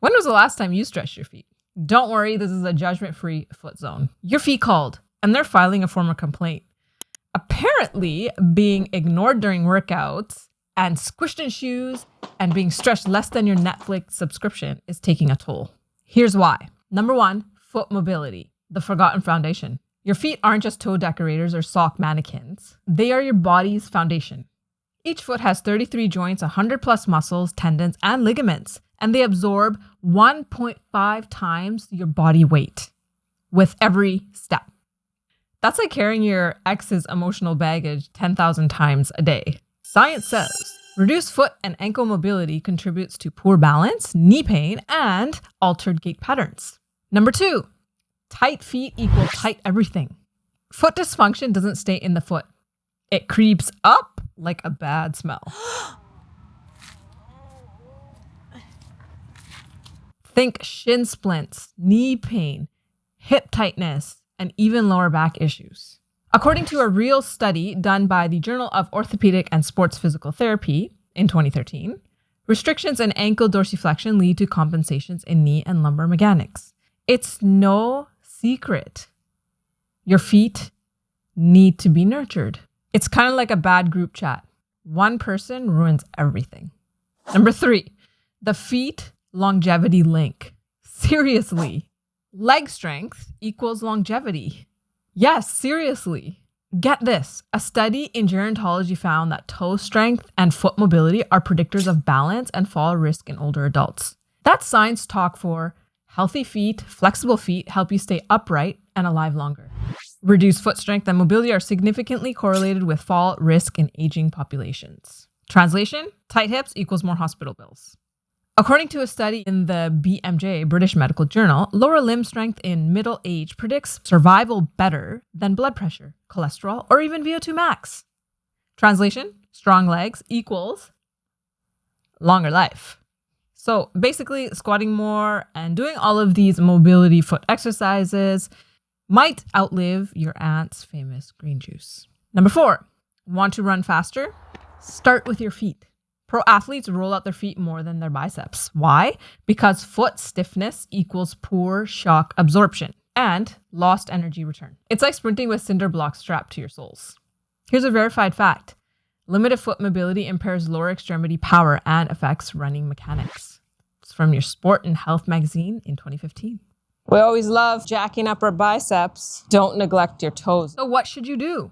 When was the last time you stretched your feet? Don't worry, this is a judgment-free foot zone. Your feet called, and they're filing a formal complaint. Apparently, being ignored during workouts and squished in shoes and being stretched less than your Netflix subscription is taking a toll. Here's why. Number 1, foot mobility, the forgotten foundation. Your feet aren't just toe decorators or sock mannequins. They are your body's foundation. Each foot has 33 joints, 100 plus muscles, tendons, and ligaments, and they absorb 1.5 times your body weight with every step. That's like carrying your ex's emotional baggage 10,000 times a day. Science says reduced foot and ankle mobility contributes to poor balance, knee pain, and altered gait patterns. Number 2, tight feet equal tight everything. Foot dysfunction doesn't stay in the foot. It creeps up like a bad smell. Think shin splints, knee pain, hip tightness, and even lower back issues. According to a real study done by the Journal of Orthopedic and Sports Physical Therapy in 2013, restrictions in ankle dorsiflexion lead to compensations in knee and lumbar mechanics. It's no secret. Your feet need to be nurtured. It's kind of like a bad group chat. One person ruins everything. Number 3, the feet longevity link. Seriously. Leg strength equals longevity. Yes, seriously. Get this. A study in gerontology found that toe strength and foot mobility are predictors of balance and fall risk in older adults. That's science talk for healthy feet, flexible feet help you stay upright and alive longer. Reduced foot strength and mobility are significantly correlated with fall risk in aging populations. Translation, tight hips equals more hospital bills. According to a study in the BMJ, British Medical Journal, lower limb strength in middle age predicts survival better than blood pressure, cholesterol, or even VO2 max. Translation, strong legs equals longer life. So basically, squatting more and doing all of these mobility foot exercises might outlive your aunt's famous green juice. Number 4, want to run faster? Start with your feet. Pro athletes roll out their feet more than their biceps. Why? Because foot stiffness equals poor shock absorption and lost energy return. It's like sprinting with cinder blocks strapped to your soles. Here's a verified fact. Limited foot mobility impairs lower extremity power and affects running mechanics. It's from your Sport and Health magazine in 2015. We always love jacking up our biceps. Don't neglect your toes. So what should you do?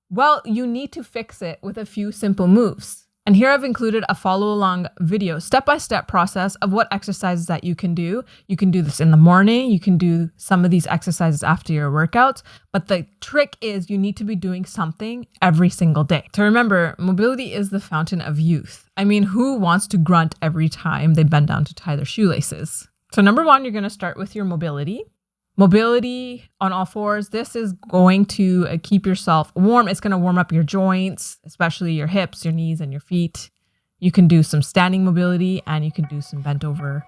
Well, you need to fix it with a few simple moves. And here I've included a follow-along video, step-by-step process of what exercises that you can do. You can do this in the morning. You can do some of these exercises after your workouts. But the trick is you need to be doing something every single day. To remember, mobility is the fountain of youth. I mean, who wants to grunt every time they bend down to tie their shoelaces? So number 1, you're going to start with your mobility. Mobility on all fours. This is going to keep yourself warm. It's going to warm up your joints, especially your hips, your knees, and your feet. You can do some standing mobility and you can do some bent over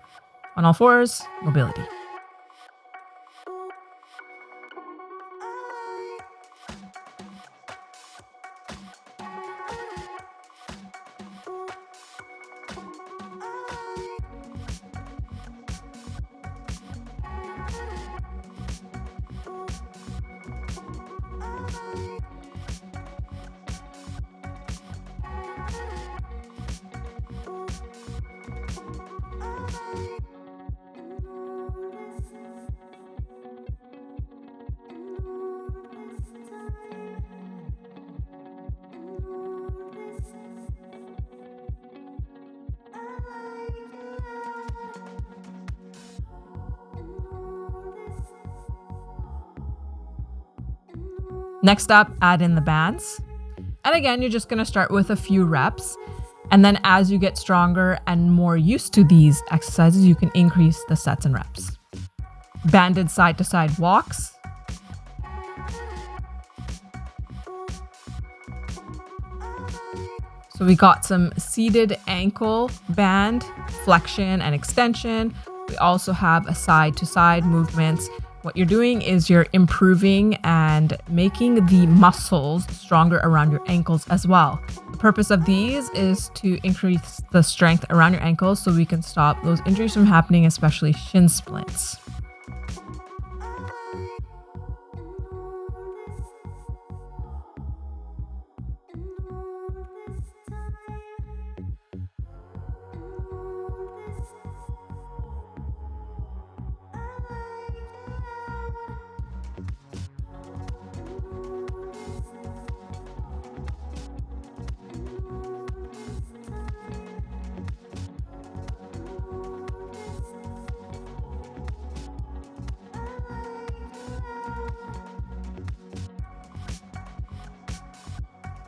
on all fours mobility. Next up, add in the bands. And again, you're just going to start with a few reps. And then as you get stronger and more used to these exercises, you can increase the sets and reps. Banded side-to-side walks. So we got some seated ankle band, flexion and extension. We also have a side-to-side movements What you're doing is you're improving and making the muscles stronger around your ankles as well. The purpose of these is to increase the strength around your ankles so we can stop those injuries from happening, especially shin splints.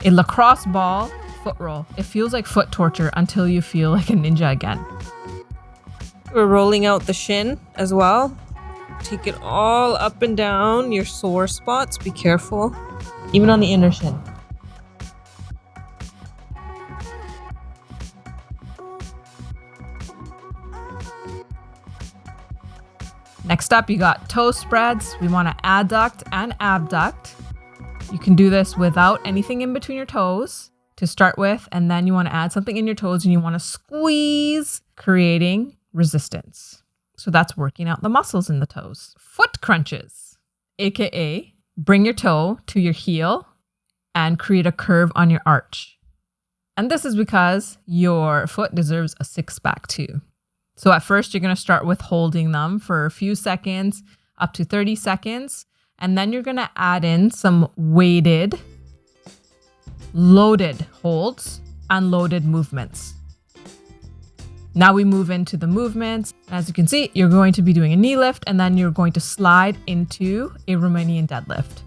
A lacrosse ball foot roll. It feels like foot torture until you feel like a ninja again. We're rolling out the shin as well. Take it all up and down your sore spots. Be careful. Even on the inner shin. Next up, you got toe spreads. We want to adduct and abduct. You can do this without anything in between your toes to start with, and then you want to add something in your toes and you want to squeeze, creating resistance. So that's working out the muscles in the toes. Foot crunches, aka bring your toe to your heel and create a curve on your arch. And this is because your foot deserves a six-pack too. So at first, you're going to start with holding them for a few seconds, up to 30 seconds. And then you're going to add in some weighted, loaded holds and loaded movements. Now we move into the movements. As you can see, you're going to be doing a knee lift and then you're going to slide into a Romanian deadlift.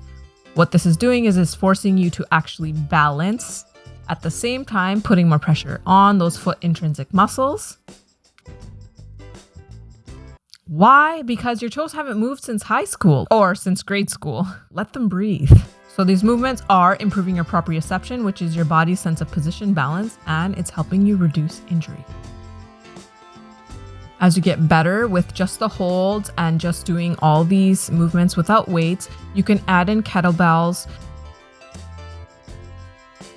What this is doing is it's forcing you to actually balance at the same time, putting more pressure on those foot intrinsic muscles. Why? Because your toes haven't moved since high school or since grade school. Let them breathe. So these movements are improving your proprioception, which is your body's sense of position balance, and it's helping you reduce injury. As you get better with just the holds and just doing all these movements without weights, you can add in kettlebells,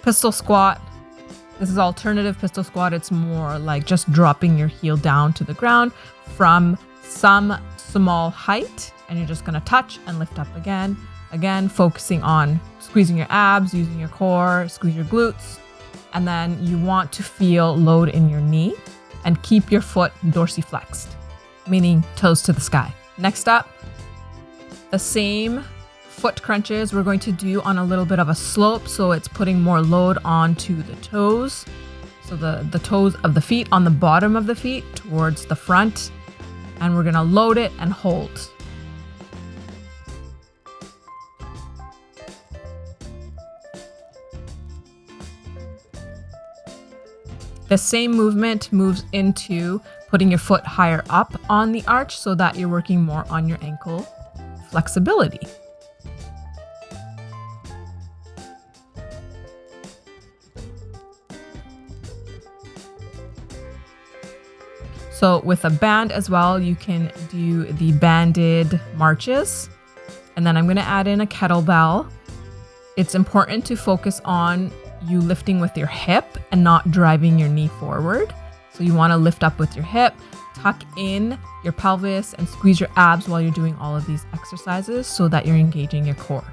pistol squat. This is alternative pistol squat. It's more like just dropping your heel down to the ground from some small height, and you're just going to touch and lift up again. Again, focusing on squeezing your abs, using your core, squeeze your glutes. And then you want to feel load in your knee and keep your foot dorsiflexed, meaning toes to the sky. Next up, the same foot crunches we're going to do on a little bit of a slope. So it's putting more load onto the toes. So the toes of the feet on the bottom of the feet towards the front. And we're going to load it and hold. The same movement moves into putting your foot higher up on the arch so that you're working more on your ankle flexibility. So with a band as well, you can do the banded marches. And then I'm going to add in a kettlebell. It's important to focus on you lifting with your hip and not driving your knee forward. So you want to lift up with your hip, tuck in your pelvis and squeeze your abs while you're doing all of these exercises so that you're engaging your core.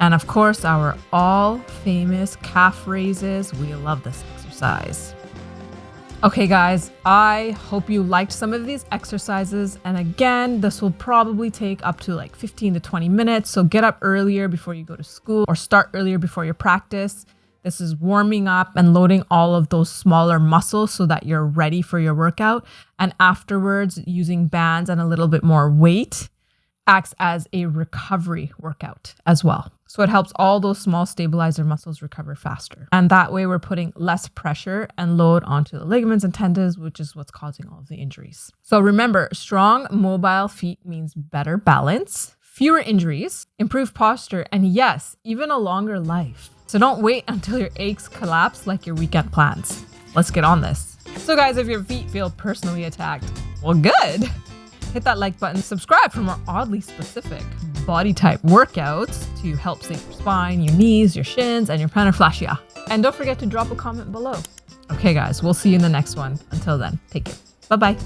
And of course, our all famous calf raises. We love this exercise. Okay, guys, I hope you liked some of these exercises. And again, this will probably take up to like 15 to 20 minutes. So get up earlier before you go to school or start earlier before your practice. This is warming up and loading all of those smaller muscles so that you're ready for your workout. And afterwards, using bands and a little bit more weight acts as a recovery workout as well. So it helps all those small stabilizer muscles recover faster. And that way we're putting less pressure and load onto the ligaments and tendons, which is what's causing all of the injuries. So remember, strong, mobile feet means better balance, fewer injuries, improved posture, and yes, even a longer life. So don't wait until your aches collapse like your weekend plans. Let's get on this. So guys, if your feet feel personally attacked, well, good. Hit that like button, subscribe for more oddly specific body type workouts to help save your spine, your knees, your shins, and your plantar fascia. And don't forget to drop a comment below. Okay guys, we'll see you in the next one. Until then, take care. Bye-bye.